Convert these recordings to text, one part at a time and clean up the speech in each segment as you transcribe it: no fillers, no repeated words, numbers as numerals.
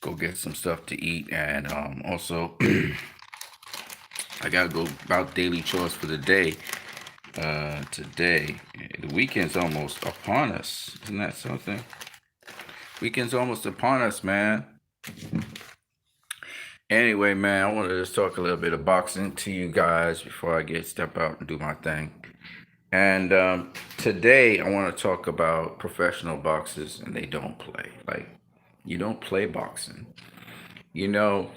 go get some stuff to eat, and also I gotta go about daily chores for the day. Today, the weekend's almost upon us. Isn't that something? Weekend's almost upon us, man. Anyway, man, I wanted to just talk a little bit of boxing to you guys before I get step out and do my thing. And today, I want to talk about professional boxers, and they don't play. Like, you don't play boxing. You know,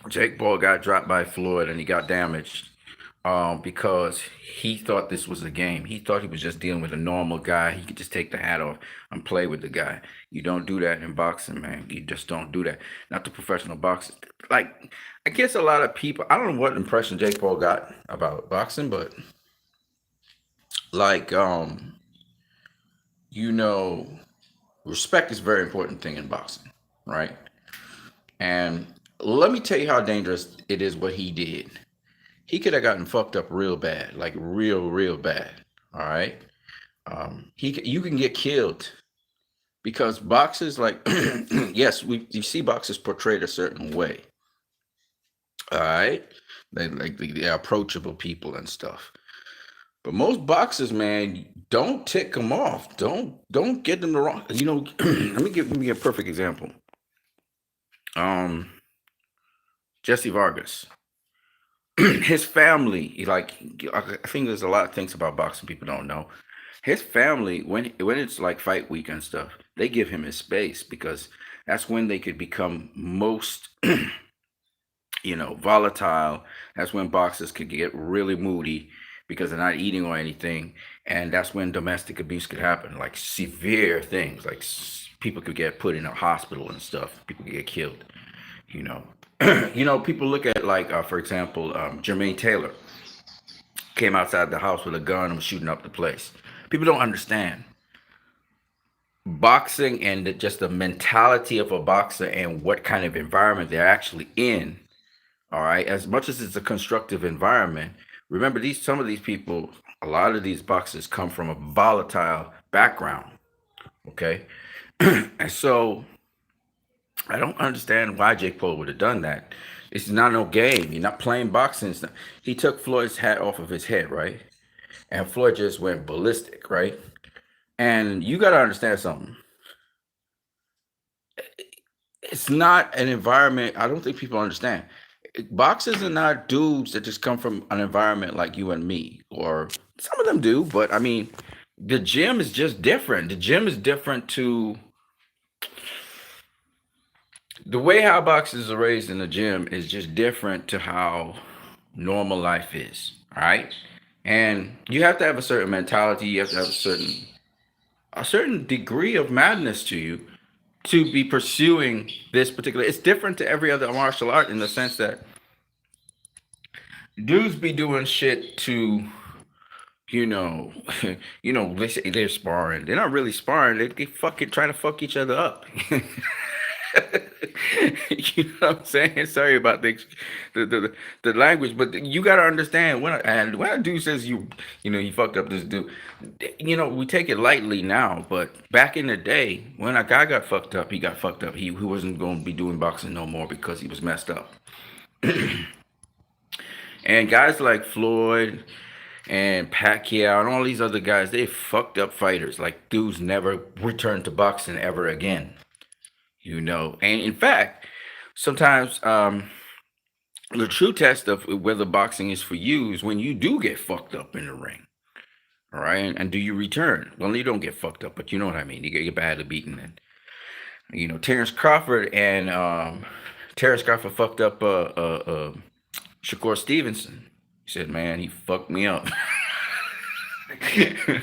Jake Paul got dropped by Floyd, and he got damaged because he thought this was a game. He thought he was just dealing with a normal guy. He could just take the hat off and play with the guy. You don't do that in boxing, man. You just don't do that. Not the professional boxers. Like, I guess a lot of people, I don't know what impression Jake Paul got about boxing, but like, you know, respect is a very important thing in boxing, right? And let me tell you how dangerous it is what he did. He could have gotten fucked up real bad, like real bad. All right. You can get killed because boxers, like, yes, you see boxers portrayed a certain way. All right. They like they're approachable people and stuff. But most boxers, man, don't tick them off. Don't get them the wrong. Let me give me a perfect example. Um, Jesse Vargas. His family, like, I think there's a lot of things about boxing people don't know. His family, when it's like fight week and stuff, they give him his space because that's when they could become most, volatile. That's when boxers could get really moody because they're not eating or anything, and that's when domestic abuse could happen, like severe things, like people could get put in a hospital and stuff. People could get killed. You know, people look at like, for example, Jermaine Taylor came outside the house with a gun and was shooting up the place. People don't understand boxing and just the mentality of a boxer and what kind of environment they're actually in. All right, as much as it's a constructive environment, remember some of these people, a lot of these boxers come from a volatile background. Okay, and so I don't understand why Jake Paul would have done that. It's not no game. You're not playing boxing. He took Floyd's hat off of his head, right? And Floyd just went ballistic, right? And you got to understand something. It's not an environment. I don't think people understand. Boxers are not dudes that just come from an environment like you and me, or some of them do, but I mean, the gym is just different. The gym is different to the way how boxers are raised in the gym is just different to how normal life is. All right. And you have to have a certain mentality, you have to have a certain degree of madness to you to be pursuing this particular. It's different to every other martial art in the sense that dudes be doing shit to, you know, they say they're sparring. They're not really sparring. They fucking trying to fuck each other up. You know what I'm saying? Sorry about the the language, but you gotta understand when a dude says you fucked up this dude, we take it lightly now, but back in the day when a guy got fucked up, he got fucked up. He wasn't going to be doing boxing no more because he was messed up. And guys like Floyd and Pacquiao and all these other guys, they fucked up fighters. Like dudes never returned to boxing ever again. And in fact, sometimes the true test of whether boxing is for you is when you do get fucked up in the ring. All right. And do you return? Well, you don't get fucked up, but you know what I mean. You get badly beaten. And, Terrence Crawford fucked up Shakur Stevenson. He said, man, he fucked me up.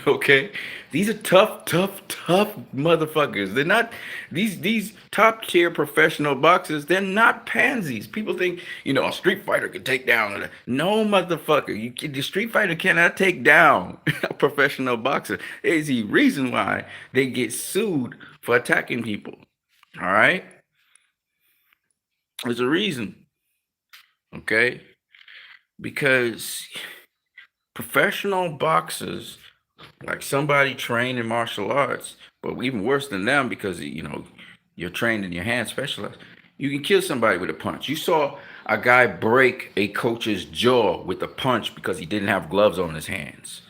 Okay, these are tough motherfuckers. They're not these top tier professional boxers. They're not pansies. People think a street fighter can take down. No, motherfucker. The street fighter cannot take down a professional boxer. There's a reason why they get sued for attacking people. All right, there's a reason. Okay, because professional boxers, like somebody trained in martial arts, but even worse than them because You're trained and your hand specialized. You can kill somebody with a punch. You saw a guy break a coach's jaw with a punch because he didn't have gloves on his hands.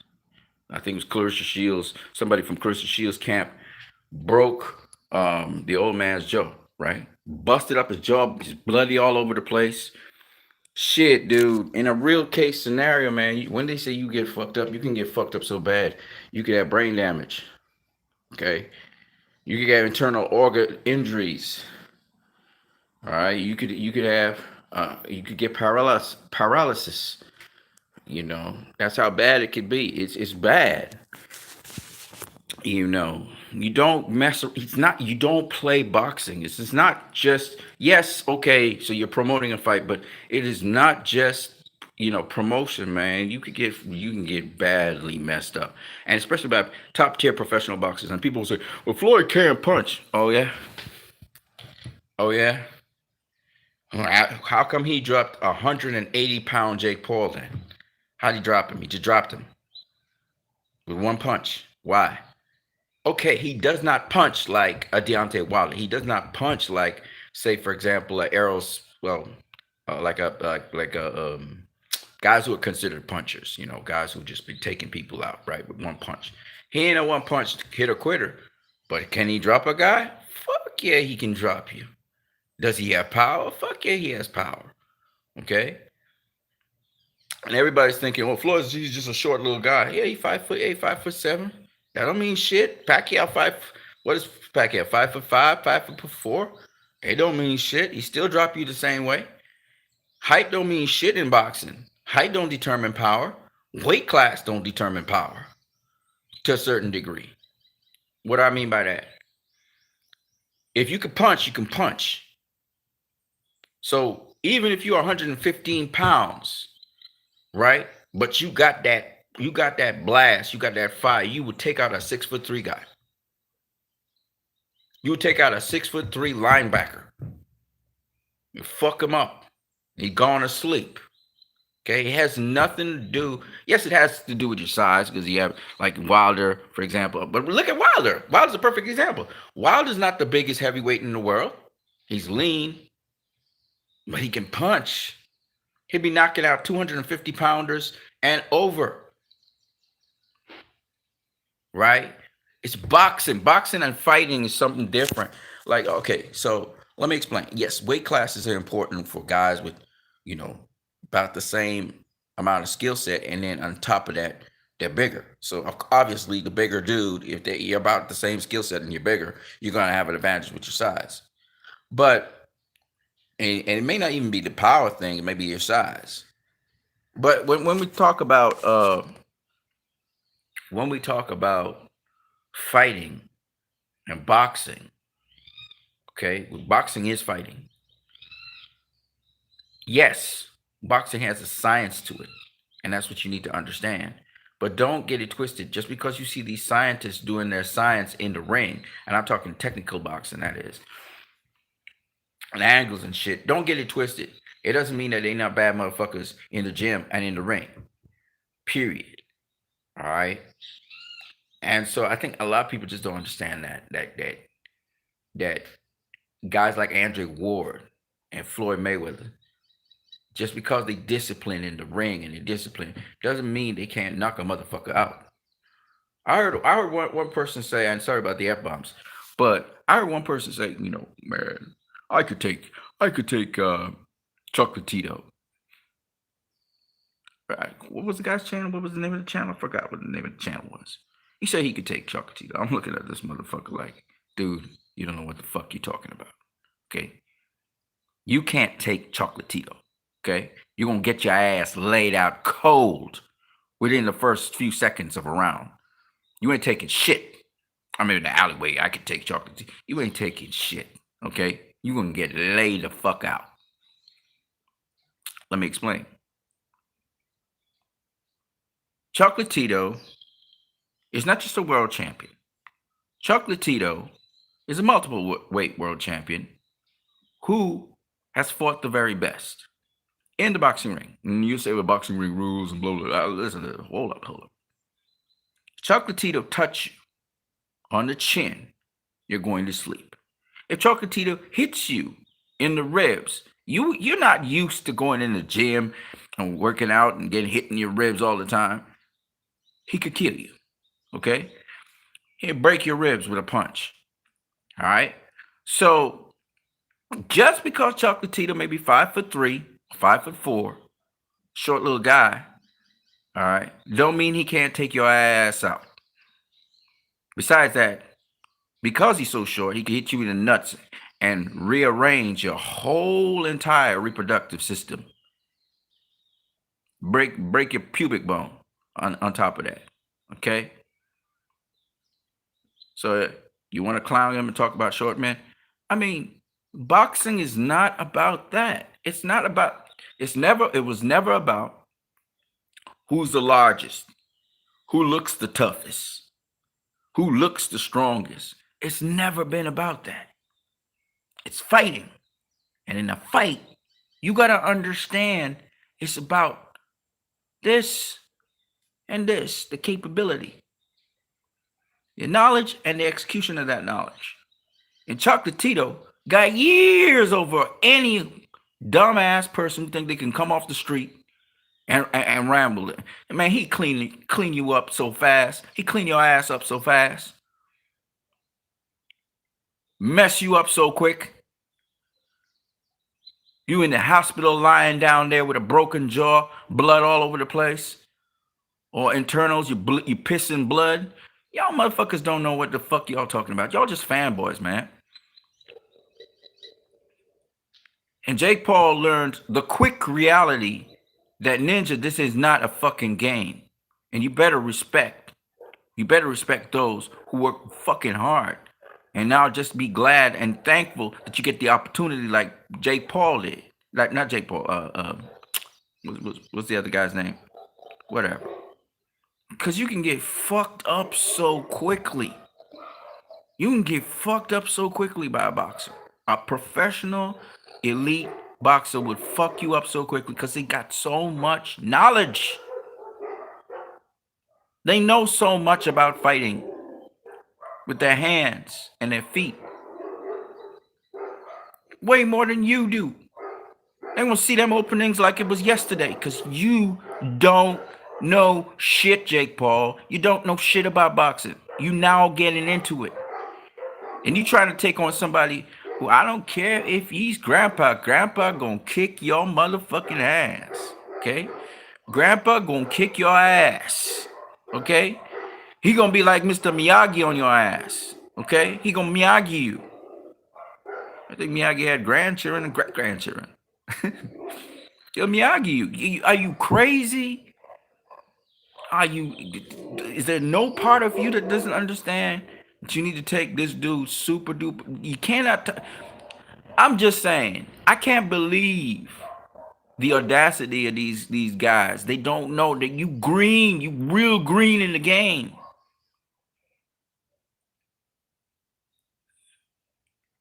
I think it was Clarissa Shields. Somebody from Clarissa Shields' camp broke the old man's jaw, right? Busted up his jaw, he's bloody all over the place. Shit, dude. In a real case scenario, man, when they say you get fucked up, you can get fucked up so bad you could have brain damage. Okay, you could have internal organ injuries. All right, you could have you could get paralysis. You know, that's how bad it could be. It's bad. You know, you don't mess. It's not. You don't play boxing. It's not just. Yes, okay. So you're promoting a fight, but it is not just promotion, man. You can get badly messed up, and especially by top tier professional boxers. And people will say, "Well, Floyd can't punch." Oh yeah, oh yeah. How come he dropped 180-pound Jake Paul then? How'd he drop him? He just dropped him with one punch. Why? Okay, he does not punch like a Deontay Wilder. He does not punch like, say, for example, a Arrows. Well, like a guys who are considered punchers. You know, guys who just be taking people out right with one punch. He ain't a one punch hit or quitter. But can he drop a guy? Fuck yeah, he can drop you. Does he have power? Fuck yeah, he has power. Okay. And everybody's thinking, well, Floyd's he's just a short little guy. Yeah, he 5'8", 5'7". That don't mean shit. Pacquiao what is Pacquiao? 5'5", 5'4". It don't mean shit. He still drop you the same way. Height don't mean shit in boxing. Height don't determine power. Weight class don't determine power to a certain degree. What do I mean by that? If you can punch, you can punch. So even if you're 115 pounds, right? But you got that blast, you got that fire. You would take out a 6'3" guy. You would take out a 6'3" linebacker. You fuck him up. He gone to sleep. Okay, it has nothing to do. Yes, it has to do with your size because you have like Wilder, for example. But look at Wilder. Wilder's a perfect example. Wilder's not the biggest heavyweight in the world. He's lean, but he can punch. He'll be knocking out 250 pounders and over. Right? It's boxing. Boxing and fighting is something different. Like, okay, so let me explain. Yes, weight classes are important for guys with, about the same amount of skill set. And then on top of that, they're bigger. So obviously the bigger dude, if you're about the same skill set and you're bigger, you're going to have an advantage with your size. But, and it may not even be the power thing, it may be your size. But when we talk about fighting and boxing, okay, boxing is fighting. Yes, boxing has a science to it, and that's what you need to understand. But don't get it twisted. Just because you see these scientists doing their science in the ring, and I'm talking technical boxing, that is, and angles and shit, don't get it twisted. It doesn't mean that they're not bad motherfuckers in the gym and in the ring. Period. All right. And so I think a lot of people just don't understand that guys like Andre Ward and Floyd Mayweather, just because they discipline in the ring and they discipline, doesn't mean they can't knock a motherfucker out. I heard one person say, and sorry about the F bombs, but I heard one person say, man, I could take Chocolatito. What was the guy's channel? What was the name of the channel? I forgot what the name of the channel was. He said he could take Chocolatito. I'm looking at this motherfucker like, dude, you don't know what the fuck you're talking about. Okay? You can't take Chocolatito. Okay? You're going to get your ass laid out cold within the first few seconds of a round. You ain't taking shit. I mean, in the alleyway, I could take Chocolatito. You ain't taking shit. Okay? You're going to get laid the fuck out. Let me explain. Chocolatito is not just a world champion. Chocolatito is a multiple weight world champion who has fought the very best in the boxing ring. And you say, well, boxing ring rules and blah, blah, blah. Listen, hold up. Chocolatito touch you on the chin, you're going to sleep. If Chocolatito hits you in the ribs, you're not used to going in the gym and working out and getting hit in your ribs all the time. He could kill you. Okay? He'll break your ribs with a punch. All right? So just because Chocolatito may be 5'3", 5'4", short little guy, all right, don't mean he can't take your ass out. Besides that, because he's so short, he can hit you in the nuts and rearrange your whole entire reproductive system. Break your pubic bone on top of that. Okay? So you want to clown him and talk about short men? I mean, boxing is not about that. It was never about who's the largest, who looks the toughest, who looks the strongest. It's never been about that. It's fighting. And in a fight, you got to understand it's about this and this, the capability, the knowledge, and the execution of that knowledge. And Chocolatito got years over any dumbass person who think they can come off the street and ramble it. Man, he clean you up so fast. He clean your ass up so fast. Mess you up so quick. You in the hospital lying down there with a broken jaw, blood all over the place. Or internals, you pissing blood. Y'all motherfuckers don't know what the fuck y'all talking about. Y'all just fanboys, man. And Jake Paul learned the quick reality that Ninja, this is not a fucking game. And you better respect those who work fucking hard. And now just be glad and thankful that you get the opportunity like Jake Paul did. Like, not Jake Paul, what's the other guy's name? Whatever. Because you can get fucked up so quickly. You can get fucked up so quickly by a boxer. A professional, elite boxer would fuck you up so quickly because they got so much knowledge. They know so much about fighting with their hands and their feet. Way more than you do. They gonna see them openings like it was yesterday because you don't know shit, Jake Paul. You don't know shit about boxing. You now getting into it. And you trying to take on somebody who, I don't care if he's grandpa. Grandpa gonna kick your motherfucking ass. Okay? Grandpa gonna kick your ass. Okay? He gonna be like Mr. Miyagi on your ass. Okay? He gonna Miyagi you. I think Miyagi had grandchildren and great-grandchildren. He'll Miyagi you. Are you crazy? Is there no part of you that doesn't understand that you need to take this dude super duper? You cannot. I'm just saying, I can't believe the audacity of these guys. They don't know that you real green in the game.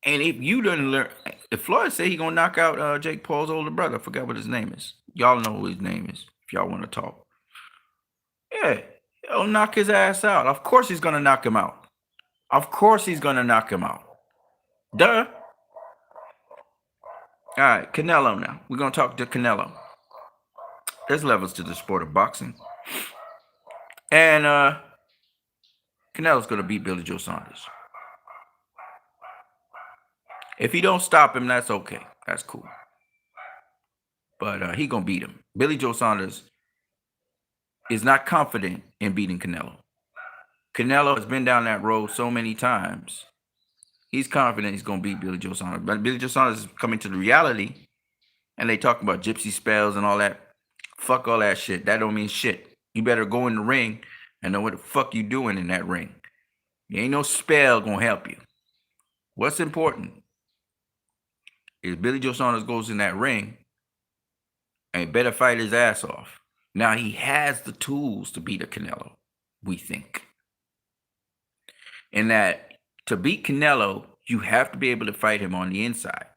And if you didn't learn, if Floyd said he gonna knock out Jake Paul's older brother, I forgot what his name is. Y'all know who his name is if y'all want to talk. Yeah, he'll knock his ass out. Of course he's gonna knock him out. Of course he's gonna knock him out. Duh. All right, Canelo now. We're gonna talk to Canelo. There's levels to the sport of boxing. And Canelo's gonna beat Billy Joe Saunders. If he don't stop him, that's okay. That's cool. But he gonna beat him. Billy Joe Saunders is not confident in beating Canelo. Canelo has been down that road so many times. He's confident he's gonna beat Billy Joe Saunders. But Billy Joe Saunders is coming to the reality, and they talk about gypsy spells and all that. Fuck all that shit. That don't mean shit. You better go in the ring and know what the fuck you doing in that ring. There ain't no spell gonna help you. What's important is Billy Joe Saunders goes in that ring and better fight his ass off. Now he has the tools to beat a Canelo, we think. And that to beat Canelo, you have to be able to fight him on the inside,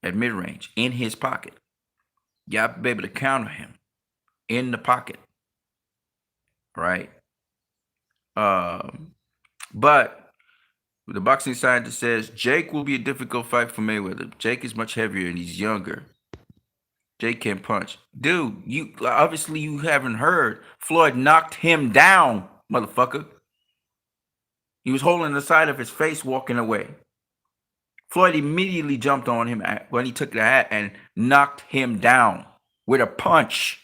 at mid-range, in his pocket. You have to be able to counter him in the pocket, right? But The boxing scientist says Jake will be a difficult fight for Mayweather. Jake is much heavier and he's younger. Jake can punch. Dude, you obviously you haven't heard. Floyd knocked him down, motherfucker. He was holding the side of his face walking away. Floyd immediately jumped on him when he took the hat and knocked him down with a punch.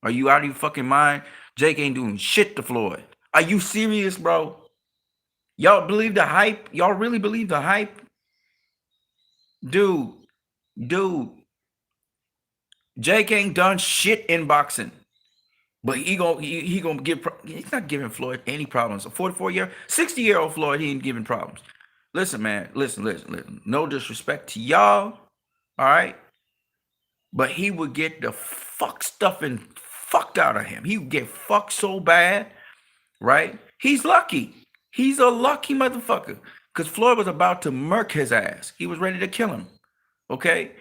Are you out of your fucking mind? Jake ain't doing shit to Floyd. Are you serious, bro? Y'all believe the hype? Y'all really believe the hype? Dude, Jake ain't done shit in boxing. But he gonna give, he's not giving Floyd any problems. A 44-year, 60-year-old Floyd, he ain't giving problems. Listen, man, listen. No disrespect to y'all, all right? But he would get the fucked out of him. He would get fucked so bad, right? He's lucky. He's a lucky motherfucker. Because Floyd was about to murk his ass. He was ready to kill him, okay?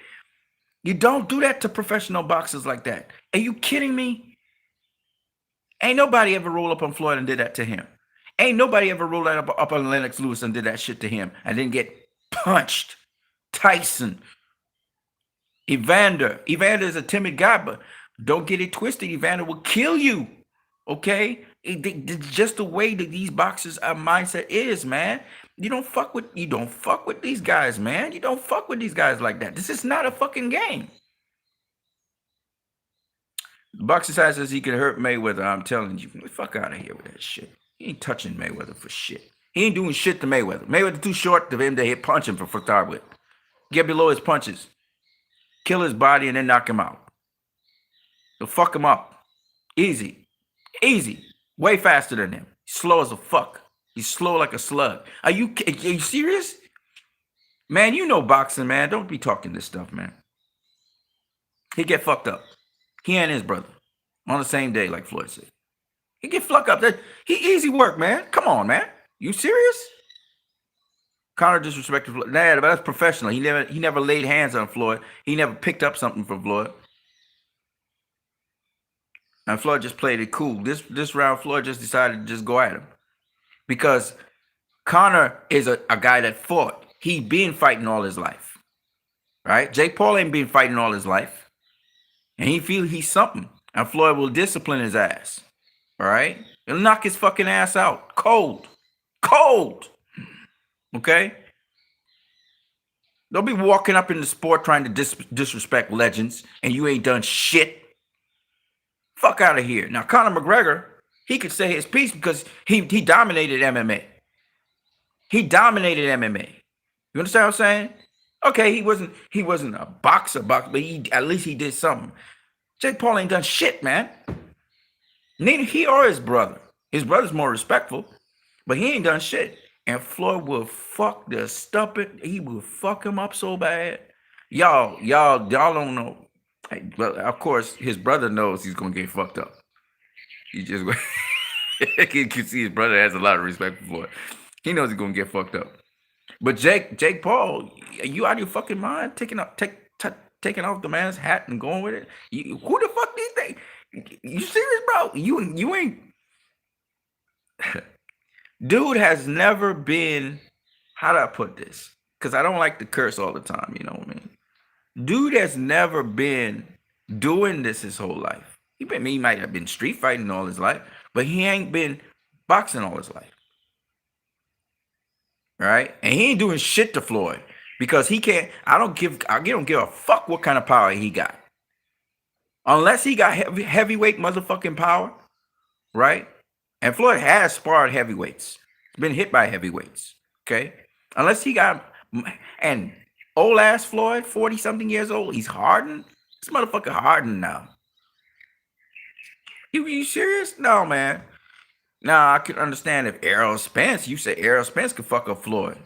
You don't do that to professional boxers like that. Are you kidding me? Ain't nobody ever rolled up on Floyd and did that to him. Ain't nobody ever rolled up on Lennox Lewis and did that shit to him and didn't get punched. Tyson. Evander is a timid guy, but don't get it twisted. Evander will kill you, okay? It's just the way that these boxers' mindset is, man. You don't fuck with these guys, man. You don't fuck with these guys like that. This is not a fucking game. The boxer side says he can hurt Mayweather. I'm telling you, fuck out of here with that shit. He ain't touching Mayweather for shit. He ain't doing shit to Mayweather. Mayweather too short to him to hit punch him for start with. Get below his punches. Kill his body and then knock him out. So fuck him up. Easy. Way faster than him. Slow as a fuck. He's slow like a slug. Are you serious? Man, you know boxing, man. Don't be talking this stuff, man. He get fucked up. He and his brother on the same day, like Floyd said. He get fucked up. He easy work, man. Come on, man. You serious? Conor disrespected Floyd. Nah, but that's professional. He never laid hands on Floyd. He never picked up something from Floyd. And Floyd just played it cool. This round, Floyd just decided to just go at him. Because Conor is a guy that fought. He been fighting all his life. Right? Jake Paul ain't been fighting all his life. And he feel he's something. And Floyd will discipline his ass. All right? He'll knock his fucking ass out. Cold. Okay? Don't be walking up in the sport trying to disrespect legends and you ain't done shit. Fuck out of here. Now, Conor McGregor, he could say his piece because he dominated MMA. He dominated MMA. You understand what I'm saying? Okay, he wasn't a boxer, but at least he did something. Jake Paul ain't done shit, man. Neither he or his brother. His brother's more respectful, but he ain't done shit. And Floyd will fuck the stumping. He will fuck him up so bad. Y'all don't know. Hey, well, of course, his brother knows he's gonna get fucked up. He just you can see his brother has a lot of respect for Floyd. He knows he's gonna get fucked up. But Jake Paul, you out of your fucking mind taking off the man's hat and going with it? Who the fuck do you think? You serious, bro? You ain't. Dude has never been. How do I put this? Because I don't like to curse all the time. You know what I mean? Dude has never been doing this his whole life. He might have been street fighting all his life, but he ain't been boxing all his life. Right? And he ain't doing shit to Floyd because he can't. I don't give a fuck what kind of power he got. Unless he got heavyweight motherfucking power, right? And Floyd has sparred heavyweights. He's been hit by heavyweights. Okay? Unless he got, and old ass Floyd, 40-something years old, he's hardened. This motherfucker hardened now. You serious? No, man. Now, I could understand if Errol Spence, you say Errol Spence could fuck up Floyd.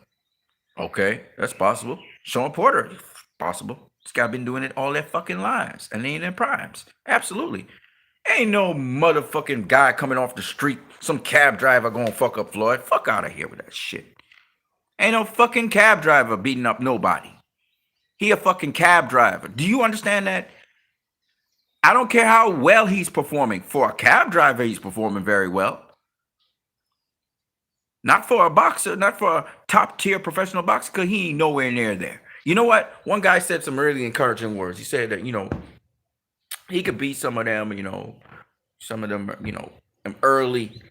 Okay, that's possible. Sean Porter, possible. This guy been doing it all their fucking lives, and they ain't in primes. Absolutely. Ain't no motherfucking guy coming off the street, some cab driver gonna fuck up Floyd. Fuck out of here with that shit. Ain't no fucking cab driver beating up nobody. He a fucking cab driver. Do you understand that? I don't care how well he's performing. For a cab driver, he's performing very well. Not for a boxer, not for a top tier professional boxer, because he ain't nowhere near there. You know what? One guy said some really encouraging words. He said that, he could beat some of them, some of them, them early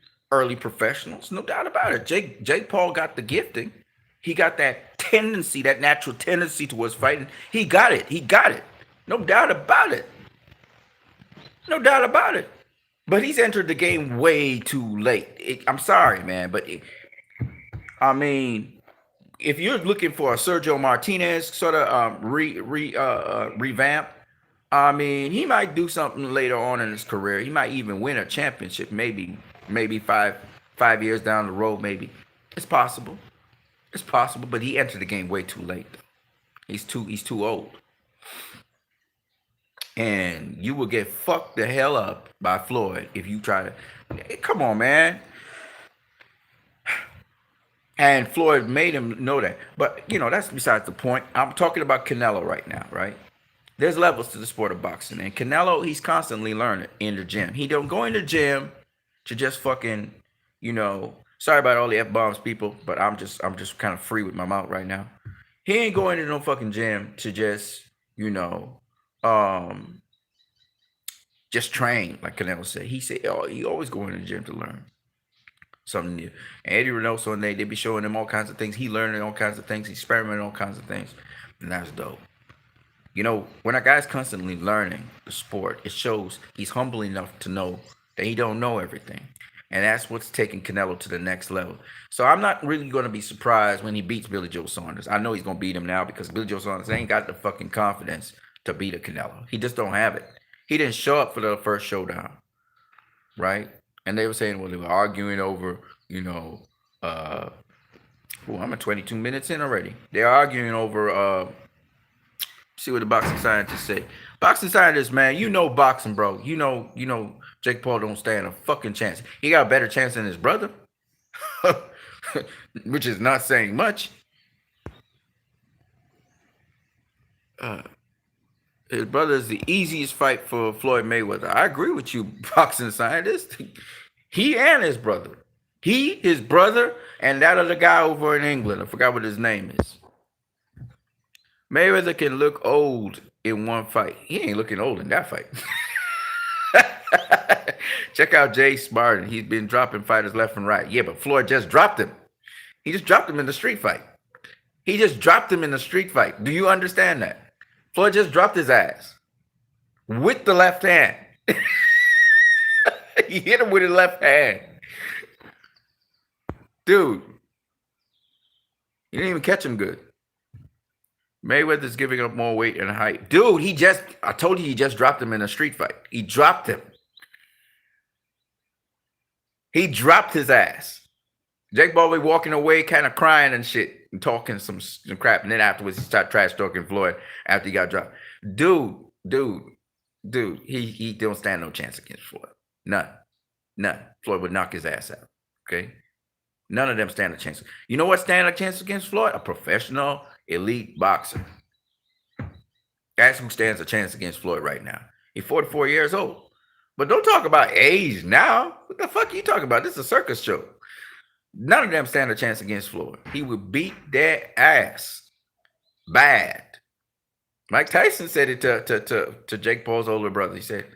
professionals. No doubt about it. Jake Paul got the gifting. He got that tendency, that natural tendency towards fighting. He got it. He got it. No doubt about it. No doubt about it. But he's entered the game way too late. I'm sorry, man, but I mean, if you're looking for a Sergio Martinez sort of revamp, I mean, he might do something later on in his career. He might even win a championship, maybe five years down the road. Maybe it's possible. It's possible, but he entered the game way too late. He's too old, and you will get fucked the hell up by Floyd if you try to. Come on, man. And Floyd made him know that. But, that's besides the point. I'm talking about Canelo right now, right? There's levels to the sport of boxing. And Canelo, he's constantly learning in the gym. He don't go in the gym to just fucking, sorry about all the F-bombs, people, but I'm just kind of free with my mouth right now. He ain't going to no fucking gym to just, just train, like Canelo said. He said, he always going to the gym to learn something new. And Eddie Reynoso and they be showing him all kinds of things. He learning all kinds of things. He experimenting all kinds of things. And that's dope. When a guy's constantly learning the sport, it shows he's humble enough to know that he don't know everything. And that's what's taking Canelo to the next level. So I'm not really going to be surprised when he beats Billy Joe Saunders. I know he's going to beat him now because Billy Joe Saunders ain't got the fucking confidence to beat a Canelo. He just don't have it. He didn't show up for the first showdown, right? And they were saying, well, they were arguing over, I'm at 22 minutes in already. They're arguing over, see what the boxing scientists say. Boxing scientists, man, boxing, bro. Jake Paul don't stand a fucking chance. He got a better chance than his brother, which is not saying much. His brother is the easiest fight for Floyd Mayweather. I agree with you, boxing scientist. He and his brother. His brother, and that other guy over in England. I forgot what his name is. Mayweather can look old in one fight. He ain't looking old in that fight. Check out Jay Spartan. He's been dropping fighters left and right. Yeah, but Floyd just dropped him. He just dropped him in the street fight. Do you understand that? Floyd just dropped his ass with the left hand. He hit him with his left hand. Dude, he didn't even catch him good. Mayweather's giving up more weight and height. Dude, I told you he just dropped him in a street fight. He dropped him. He dropped his ass. Jake Paul walking away, kind of crying and shit, and talking some crap. And then afterwards, he started trash talking Floyd after he got dropped. Dude, he don't stand no chance against Floyd. None. Floyd would knock his ass out. Okay? None of them stand a chance. You know what stand a chance against Floyd? A professional elite boxer. That's who stands a chance against Floyd right now. He's 44 years old. But don't talk about age now. What the fuck are you talking about? This is a circus show. None of them stand a chance against Floyd. He would beat their ass bad. Mike Tyson said it to Jake Paul's older brother. He said,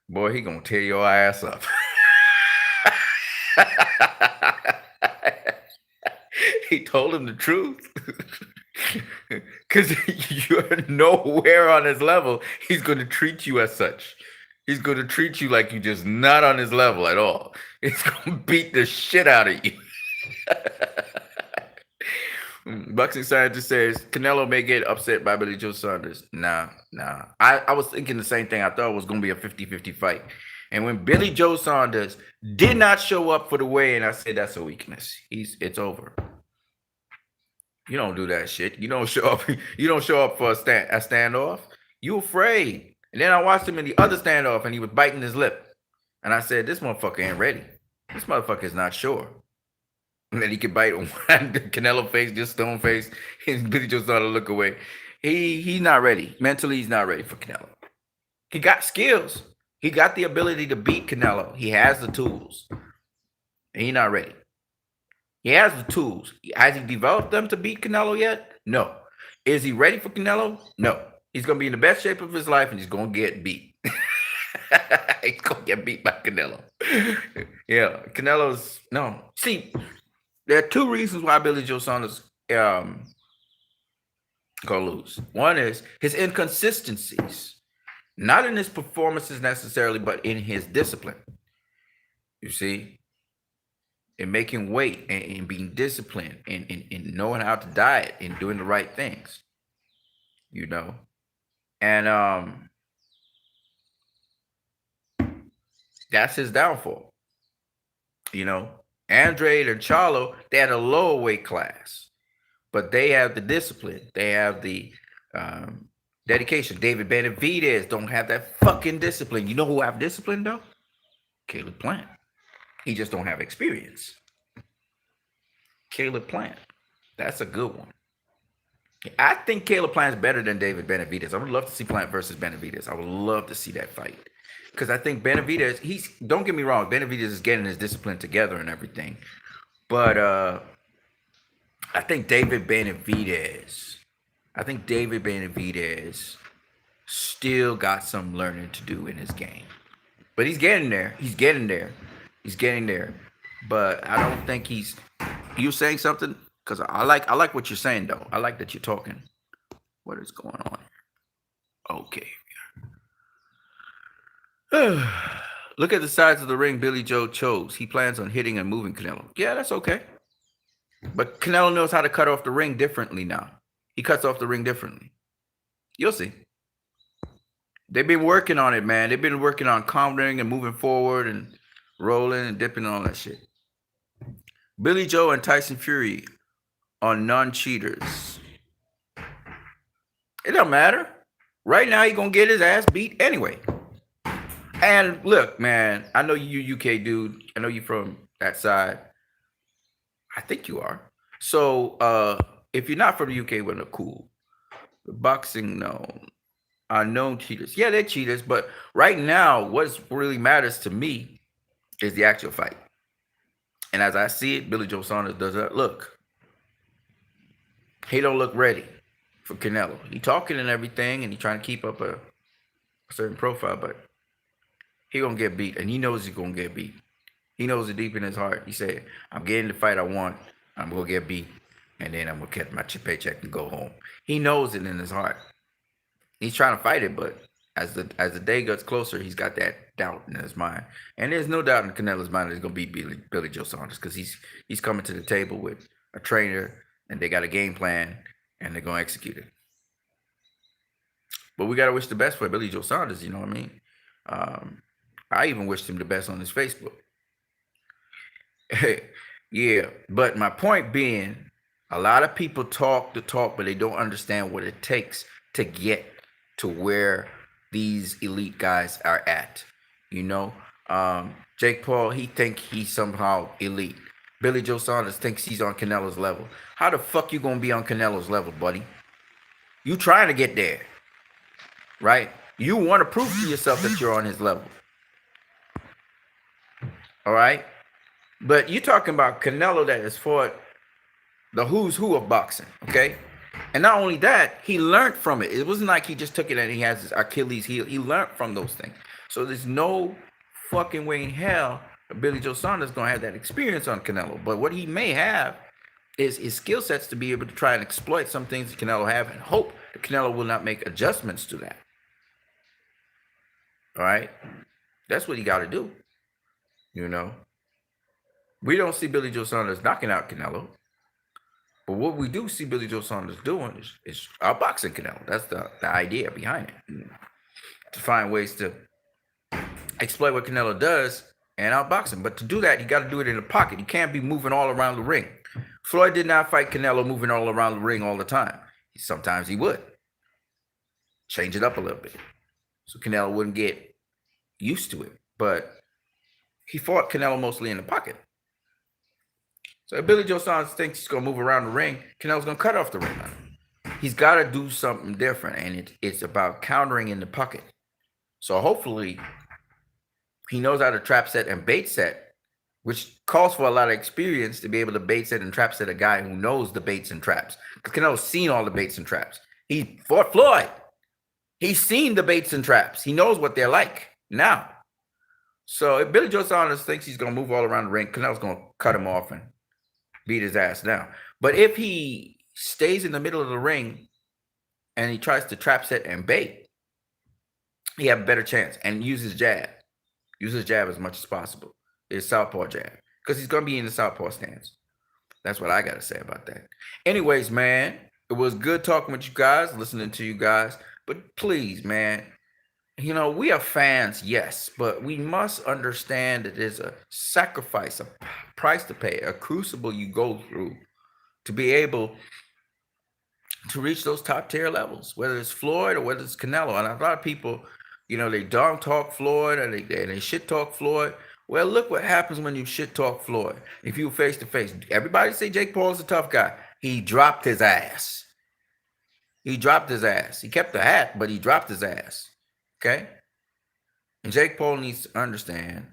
boy, he gonna tear your ass up. He told him the truth. Because you're nowhere on his level. He's going to treat you as such. He's going to treat you like you're just not on his level at all. He's going to beat the shit out of you. Boxing scientist says Canelo may get upset by Billy Joe Saunders. Nah. I was thinking the same thing. I thought it was going to be a 50-50 fight. And when Billy Joe Saunders did not show up for the weigh-in, I said that's a weakness. It's over. You don't do that shit. You don't show up. You don't show up for a standoff. You afraid. And then I watched him in the other standoff, and he was biting his lip. And I said, this motherfucker ain't ready. This motherfucker is not sure. And then he could bite on Canelo face, just stone face. And Billy Joe started to look away. He's not ready. Mentally, he's not ready for Canelo. He got skills. He got the ability to beat Canelo. He has the tools. And he's not ready. He has the tools. Has he developed them to beat Canelo yet? No. Is he ready for Canelo? No. He's going to be in the best shape of his life, and he's going to get beat. He's going to get beat by Canelo. Yeah, Canelo's no. See, there are two reasons why Billy Joe Saunders gonna lose. One is his inconsistencies, not in his performances necessarily, but in his discipline. You see, in making weight and being disciplined and knowing how to diet and doing the right things, you know. And that's his downfall. You know, Andrade and Charlo, they had a lower weight class, but they have the discipline. They have the dedication. David Benavidez don't have that fucking discipline. You know who have discipline though? Caleb Plant. He just don't have experience. Caleb Plant. That's a good one. I think Caleb Plant is better than David Benavidez. I would love to see Plant versus Benavidez. I would love to see that fight. Because I think Benavidez, don't get me wrong, Benavidez is getting his discipline together and everything. But I think David Benavidez still got some learning to do in his game. But he's getting there. But I don't think he's. You saying something? Because I like what you're saying though. I like that you're talking. What is going on? Okay. Look at the size of the ring Billy Joe chose. He plans on hitting and moving Canelo. Yeah, that's okay. But Canelo knows how to cut off the ring differently now. He cuts off the ring differently. You'll see. They've been working on it, man. They've been working on countering and moving forward and rolling and dipping and all that shit. Billy Joe and Tyson Fury on non-cheaters. It don't matter. Right now, he's going to get his ass beat anyway. And look, man, I know you UK dude. I know you from that side. I think you are. So if you're not from the UK, well, cool. Boxing, no. Unknown cheaters. Yeah, they're cheaters. But right now, what really matters to me is the actual fight. And as I see it, Billy Joe Saunders does not look. He don't look ready for Canelo. He talking and everything, and he trying to keep up a certain profile, but he gonna get beat, and he knows he's gonna get beat. He knows it deep in his heart. He said, "I'm getting the fight I want. I'm gonna get beat, and then I'm gonna get my paycheck and go home." He knows it in his heart. He's trying to fight it, but as the day gets closer, he's got that doubt in his mind, and there's no doubt in Canelo's mind that he's gonna beat Billy Joe Saunders because he's coming to the table with a trainer, and they got a game plan, and they're gonna execute it. But we gotta wish the best for Billy Joe Saunders. You know what I mean? I even wished him the best on his Facebook. Yeah, but my point being, a lot of people talk the talk, but they don't understand what it takes to get to where these elite guys are at. You know, Jake Paul, he think he's somehow elite. Billy Joe Saunders thinks he's on Canelo's level. How the fuck you gonna be on Canelo's level, buddy? You trying to get there, right? You want to prove to yourself that you're on his level. All right? But you're talking about Canelo that has fought the who's who of boxing, okay? And not only that, he learned from it. It wasn't like he just took it and he has his Achilles heel. He learned from those things. So there's no fucking way in hell that Billy Joe Saunders is going to have that experience on Canelo. But what he may have is his skill sets to be able to try and exploit some things that Canelo have and hope that Canelo will not make adjustments to that. All right? That's what he got to do. You know? We don't see Billy Joe Saunders knocking out Canelo. But what we do see Billy Joe Saunders doing is outboxing Canelo. That's the idea behind it. To find ways to exploit what Canelo does and outbox him. But to do that, you got to do it in the pocket. You can't be moving all around the ring. Floyd did not fight Canelo moving all around the ring all the time. Sometimes he would. Change it up a little bit. So Canelo wouldn't get used to it. But he fought Canelo mostly in the pocket. So if Billy Joe Saunders thinks he's going to move around the ring, Canelo's going to cut off the ring on him. He's got to do something different, and it's about countering in the pocket. So hopefully he knows how to trap set and bait set which calls for a lot of experience to be able to bait set and trap set a guy who knows the baits and traps. Because Canelo's seen all the baits and traps. He fought Floyd. He's seen the baits and traps. He knows what they're like now. So if Billy Joe Saunders thinks he's going to move all around the ring, Canelo's going to cut him off and beat his ass down. But if he stays in the middle of the ring and he tries to trap set and bait, he have a better chance. And use his jab. Use his jab as much as possible. His southpaw jab. Because he's going to be in the southpaw stance. That's what I got to say about that. Anyways, man, it was good talking with you guys, listening to you guys. But please, man, you know, we are fans, yes, but we must understand that there's a sacrifice, a price to pay, a crucible you go through to be able to reach those top tier levels, whether it's Floyd or whether it's Canelo. And a lot of people, you know, they dog talk Floyd and they shit talk Floyd. Well, look what happens when you shit talk Floyd. If you face to face, everybody say Jake Paul's a tough guy. He dropped his ass. He dropped his ass. He kept the hat, but he dropped his ass. Okay? And Jake Paul needs to understand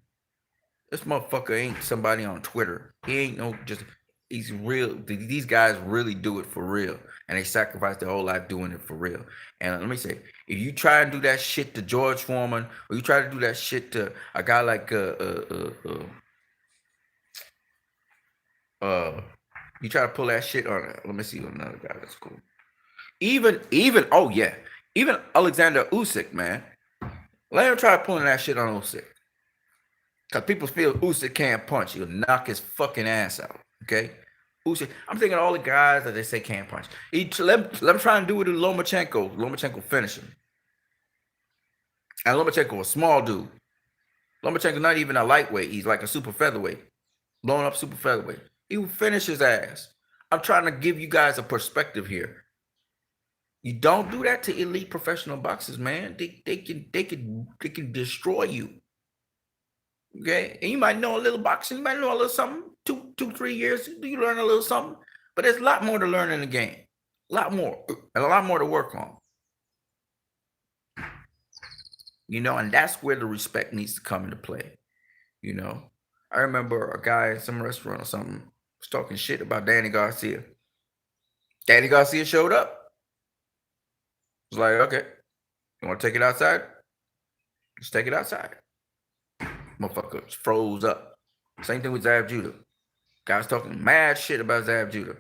this motherfucker ain't somebody on Twitter. He ain't no just, he's real. These guys really do it for real. And they sacrifice their whole life doing it for real. And let me say, if you try and do that shit to George Foreman, or you try to do that shit to a guy like you try to pull that shit on, let me see another guy that's cool. Even Alexander Usyk, man. Let him try pulling that shit on Usyk. Because people feel Usyk can't punch. He'll knock his fucking ass out. Okay? Usyk, I'm thinking of all the guys that they say can't punch. Let him try and do it to Lomachenko. Lomachenko finish him. And Lomachenko, a small dude. Lomachenko not even a lightweight. He's like a super featherweight. Blowing up super featherweight. He will finish his ass. I'm trying to give you guys a perspective here. You don't do that to elite professional boxers, man. They can destroy you. Okay, and you might know a little boxing, you might know a little something. 2-3 years, you learn a little something. But there's a lot more to learn in the game. A lot more, and a lot more to work on. You know, and that's where the respect needs to come into play. You know, I remember a guy in some restaurant or something was talking shit about Danny Garcia. Danny Garcia showed up. It's like, okay, you want to take it outside? Just take it outside. Motherfucker froze up. Same thing with Zab Judah. Guys talking mad shit about Zab Judah.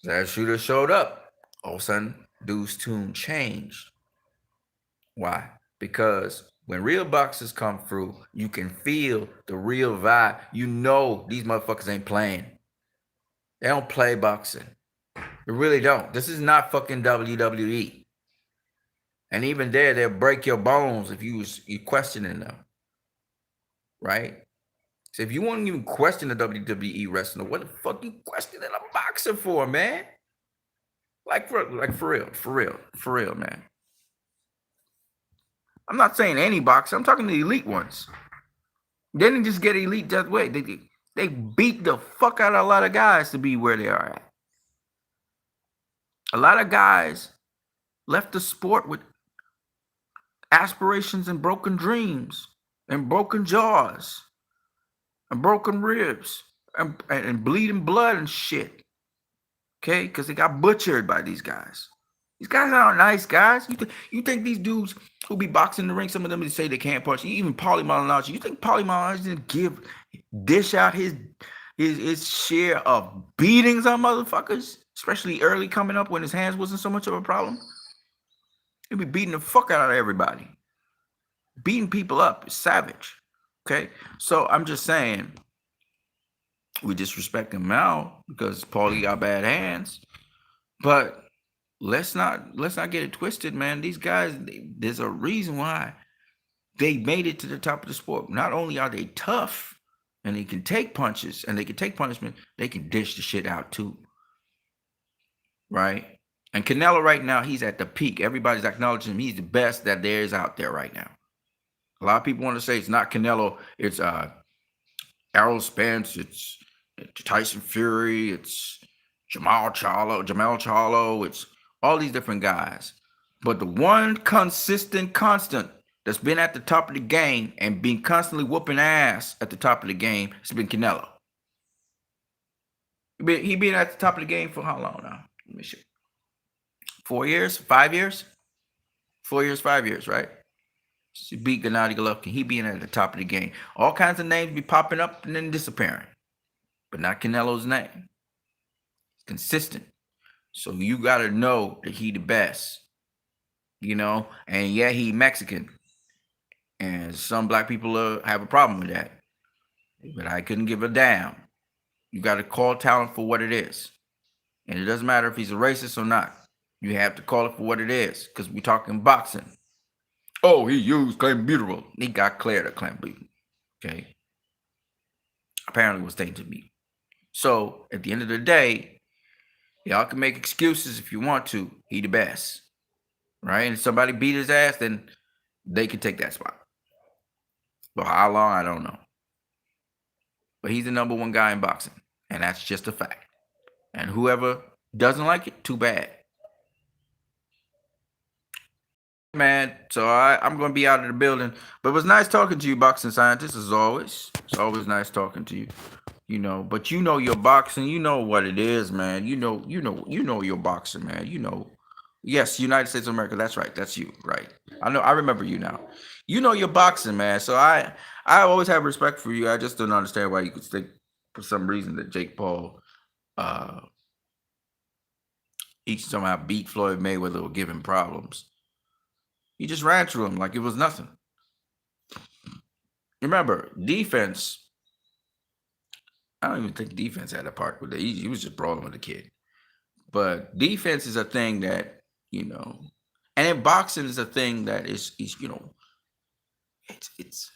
Zab Judah showed up. All of a sudden, dude's tune changed. Why? Because when real boxers come through, you can feel the real vibe. You know these motherfuckers ain't playing. They don't play boxing. They really don't. This is not fucking WWE. And even there, they'll break your bones if you questioning them. Right? So if you won't even question the WWE wrestler, what the fuck you questioning a boxer for, man? Like for real, man. I'm not saying any boxer. I'm talking the elite ones. They didn't just get elite that way. They beat the fuck out of a lot of guys to be where they are at. A lot of guys left the sport with aspirations and broken dreams and broken jaws and broken ribs and bleeding blood and shit. Okay? Because they got butchered by these guys. These guys aren't nice guys. You think these dudes who be boxing in the ring, some of them say they can't punch. Even Paulie Malignaggi. You think Paulie Malignaggi didn't dish out his share of beatings on motherfuckers? Especially early coming up when his hands wasn't so much of a problem. He'd be beating the fuck out of everybody. Beating people up. It's savage. Okay? So I'm just saying, we disrespect him now because Paulie got bad hands. But let's not get it twisted, man. These guys, there's a reason why they made it to the top of the sport. Not only are they tough and they can take punches and they can take punishment, they can dish the shit out too. Right? And Canelo right now, he's at the peak. Everybody's acknowledging him. He's the best that there is out there right now. A lot of people want to say it's not Canelo. It's Errol Spence. It's Tyson Fury. It's Jamal Charlo. It's all these different guys. But the one consistent constant that's been at the top of the game and been constantly whooping ass at the top of the game has been Canelo. He been at the top of the game for how long now? Let me see. 4 years? 5 years? 4 years, 5 years, right? He beat Gennady Golovkin. He being at the top of the game. All kinds of names be popping up and then disappearing. But not Canelo's name. It's consistent. So you got to know that he the best. You know? And yeah, he Mexican. And some black people have a problem with that. But I couldn't give a damn. You got to call talent for what it is. And it doesn't matter if he's a racist or not. You have to call it for what it is. Because we're talking boxing. Oh, he used clenbuterol. He got cleared of clenbuterol. Okay. Apparently it was tainted meat. So at the end of the day, y'all can make excuses if you want to. He the best. Right? And if somebody beat his ass, then they can take that spot. For how long, I don't know. But he's the number one guy in boxing. And that's just a fact. And whoever doesn't like it, too bad. Man, so I'm going to be out of the building. But it was nice talking to you, boxing scientist, as always. It's always nice talking to you. You know, but you know your boxing. You know what it is, man. You know your boxing, man. You know. Yes, United States of America. That's right. That's you, right? I know. I remember you now. You know your boxing, man. So I always have respect for you. I just don't understand why you could think for some reason that Jake Paul each somehow beat Floyd Mayweather or give him problems. He just ran through him like it was nothing. Remember, defense. I don't even think defense had a part with it. He was just brawling with the kid. But defense is a thing that, you know, and in boxing is a thing that is you know, it's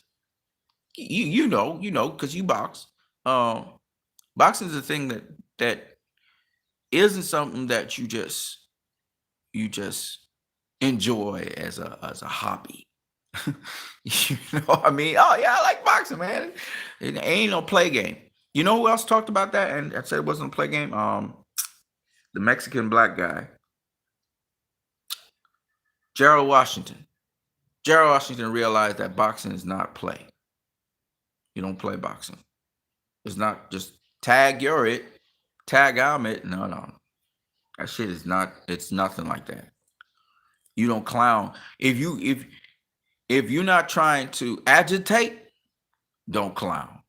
you know, because you box. Boxing is a thing that isn't something that you just enjoy as a hobby. You know what I mean? Oh yeah, I like boxing, man. It ain't no play game. You know who else talked about that? And I said it wasn't a play game. The Mexican black guy, Gerald Washington. Gerald Washington realized that boxing is not play. You don't play boxing. It's not just tag you're it, tag I'm it. No. That shit is not, it's nothing like that. You don't clown. If you're not trying to agitate, don't clown.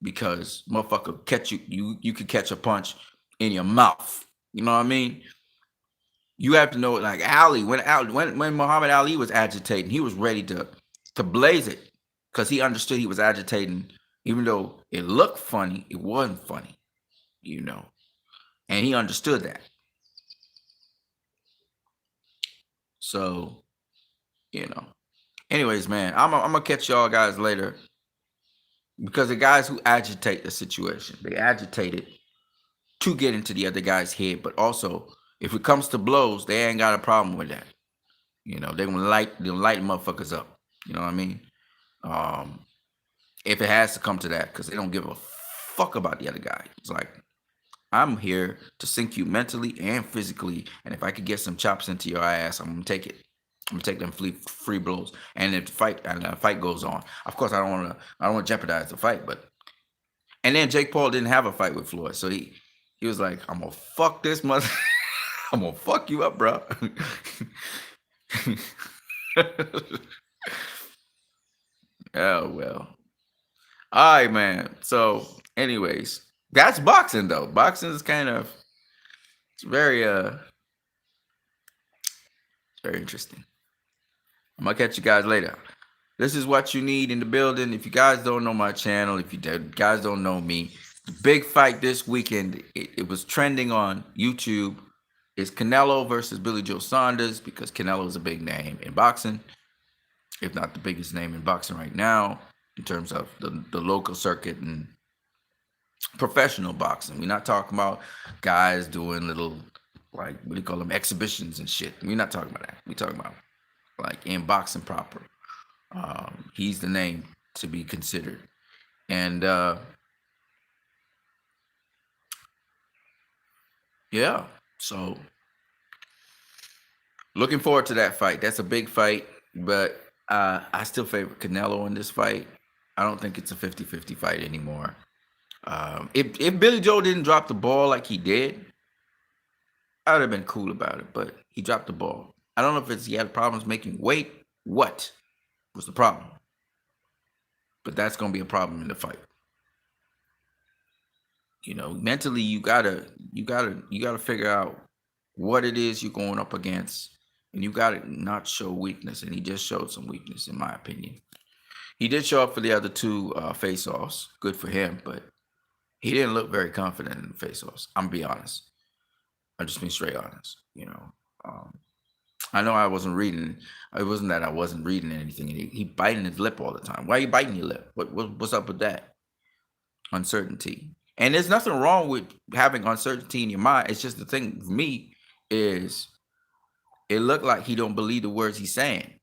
Because motherfucker catch you could catch a punch in your mouth. You know what I mean? You have to know, like Ali, when Muhammad Ali was agitating, he was ready to blaze it because he understood he was agitating, even though it looked funny, it wasn't funny, you know, and he understood that. So, you know, anyways, man, I'm gonna catch y'all guys later because the guys who agitate the situation, they agitate it to get into the other guy's head, but also if it comes to blows, they ain't got a problem with that. You know, they'll light motherfuckers up. You know what I mean? If it has to come to that, because they don't give a fuck about the other guy. It's like, I'm here to sink you mentally and physically, and if I could get some chops into your ass, I'm gonna take it. I'm gonna take them free blows. And if the fight goes on, of course I don't want to jeopardize the fight, but and then Jake Paul didn't have a fight with Floyd, so he was like, I'm gonna fuck this mother. I'm gonna fuck you up, bro. Oh well. All right, man. So, anyways, that's boxing though. Boxing is kind of it's very interesting. I'm gonna catch you guys later. This is what you need in the building. If you guys don't know my channel, if you guys don't know me, the big fight this weekend, it was trending on YouTube. Is Canelo versus Billy Joe Saunders, because Canelo is a big name in boxing, if not the biggest name in boxing right now in terms of the local circuit and professional boxing. We're not talking about guys doing little, like, what do you call them, exhibitions and shit. We're not talking about that. We're talking about like in boxing proper. He's the name to be considered. And yeah, so looking forward to that fight. That's a big fight, but I still favor Canelo in this fight. I don't think it's a 50-50 fight anymore. If Billy Joe didn't drop the ball like he did, I would have been cool about it, but he dropped the ball. I don't know if it's he had problems making weight. What was the problem? But that's gonna be a problem in the fight. You know, mentally you gotta figure out what it is you're going up against, and you gotta not show weakness. And he just showed some weakness, in my opinion. He did show up for the other two face-offs. Good for him, but he didn't look very confident in the face-offs. I'm gonna be honest. I'm just being straight honest. You know, I know I wasn't reading. It wasn't that I wasn't reading anything. He biting his lip all the time. Why are you biting your lip? What's up with that? Uncertainty. And there's nothing wrong with having uncertainty in your mind. It's just the thing for me is it looked like he don't believe the words he's saying.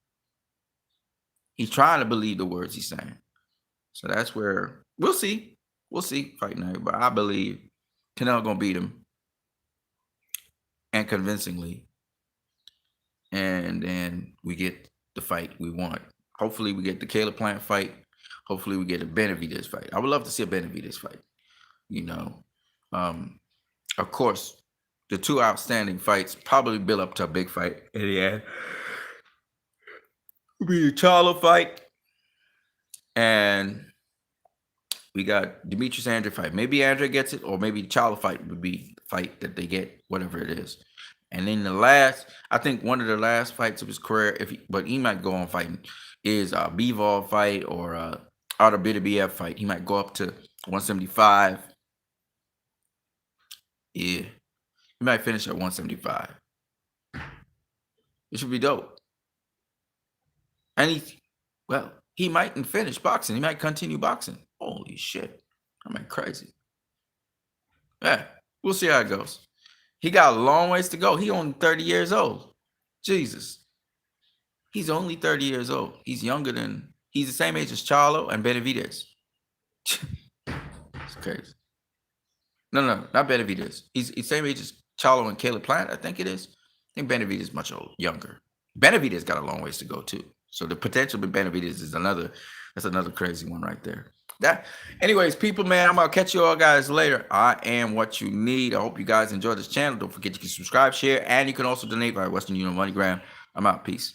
He's trying to believe the words he's saying. So that's where we'll see. We'll see fight night. But I believe Canelo gonna beat him. And convincingly. And then we get the fight we want. Hopefully we get the Caleb Plant fight. Hopefully we get a Benavidez fight. I would love to see a Benavidez fight. You know, of course, the two outstanding fights probably build up to a big fight in the end. It'll be the Charlo fight, and we got Demetrius Andre fight. Maybe Andre gets it, or maybe the Charlo fight would be the fight that they get, whatever it is. And then I think one of the last fights of his career, but he might go on fighting, is a Bivol fight or Artur Beterbiev fight. He might go up to 175. Yeah, he might finish at 175. It should be dope. And he mightn't finish boxing. He might continue boxing. Holy shit. I mean, crazy. Yeah, we'll see how it goes. He got a long ways to go. He only 30 years old. Jesus. He's only 30 years old. He's the same age as Charlo and Benavidez. It's crazy. No, not Benavidez. He's the same age as Charlo and Caleb Plant, I think it is. I think Benavidez is much younger. Benavidez got a long ways to go too. So the potential with Benavidez is another crazy one right there. Anyways, people, man, I'm gonna catch you all guys later. I am what you need. I hope you guys enjoy this channel. Don't forget you can subscribe, share, and you can also donate via Western Union MoneyGram. I'm out. Peace.